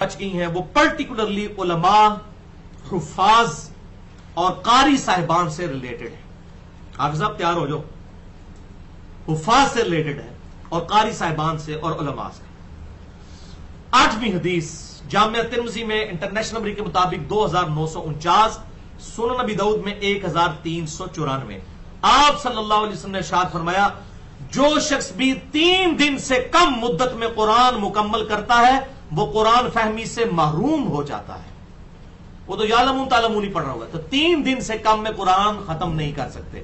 بچ گئی ہیں وہ پرٹیکولرلی علماء، حفاظ اور قاری صاحبان سے ریلیٹڈ ہے. حافظ صاحب تیار ہو جاؤ. حفاظ سے ریلیٹڈ ہے اور قاری صاحبان سے اور علماء سے. 8ویں حدیث جامعہ ترمذی میں انٹرنیشنل نمبر کے مطابق 2949، سنن نبی داؤد میں 1394. آپ صلی اللہ علیہ وسلم نے ارشاد فرمایا جو شخص بھی 3 دن سے کم مدت میں قرآن مکمل کرتا ہے وہ قرآن فہمی سے محروم ہو جاتا ہے. وہ تو یعلمون تعلمون ہی پڑھ رہا ہوگا. تو 3 دن سے کم میں قرآن ختم نہیں کر سکتے.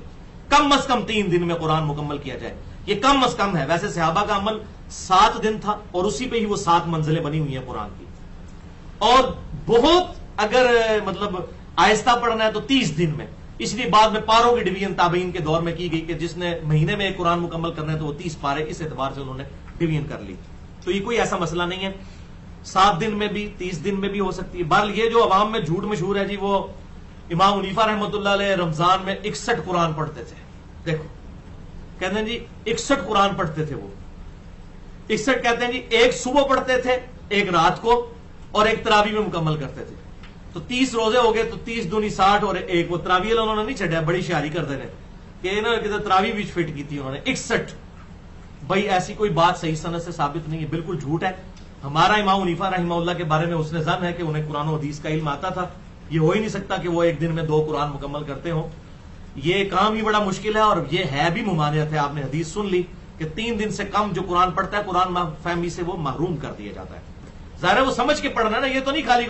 کم از کم 3 دن میں قرآن مکمل کیا جائے. یہ کم از کم ہے. ویسے صحابہ کا عمل 7 دن تھا اور اسی پہ ہی وہ 7 منزلیں بنی ہوئی ہیں قرآن کی. اور بہت اگر مطلب آہستہ پڑھنا ہے تو 30 دن میں. اس لیے بعد میں پاروں کی ڈویژن تابعین کے دور میں کی گئی کہ جس نے مہینے میں ایک قرآن مکمل کرنا ہے تو وہ 30 پارے اس اعتبار سے انہوں نے ڈویژن کر لی. تو یہ کوئی ایسا مسئلہ نہیں ہے. 7 دن میں بھی 30 دن میں بھی ہو سکتی ہے. بہرحال یہ جو عوام میں جھوٹ مشہور ہے جی، وہ امام حنیفہ رحمۃ اللہ علیہ رمضان میں 61 قرآن پڑھتے تھے. دیکھو کہتے ہیں جی 61 قرآن پڑھتے تھے. وہ 61 کہتے ہیں جی ایک صبح پڑھتے تھے، ایک رات کو، اور ایک تراویح میں مکمل کرتے تھے. تو 30 روزے ہو گئے تو 30 دونی 60 اور ایک وہ تراویح انہوں نے نہیں چھڑیا، بڑی شیاری کرتے ہیں کہ انہوں نے تراویح بھی فٹ کی تھی انہوں نے 61. بھائی ایسی کوئی بات صحیح سند سے ثابت نہیں ہے، بالکل جھوٹ ہے. ہمارا امام حنیفہ رحمہ اللہ کے بارے میں حسن ظن ہے کہ انہیں قرآن و حدیث کا علم آتا تھا. یہ ہو ہی نہیں سکتا کہ وہ ایک دن میں 2 قرآن مکمل کرتے ہوں. یہ کام ہی بڑا مشکل ہے اور یہ ہے بھی ممانعت ہے. آپ نے حدیث سن لی کہ 3 دن سے کم جو قرآن پڑھتا ہے قرآن فہمی سے وہ محروم کر دیا جاتا ہے. ظاہر ہے وہ سمجھ کے پڑھنا نا، یہ تو نہیں خالی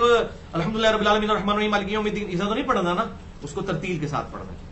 الحمدللہ رب العالمین الرحمن الرحیم مالک یوم الدین ایسا تو نہیں پڑھنا نا، اس کو ترتیل کے ساتھ پڑھنا ہے.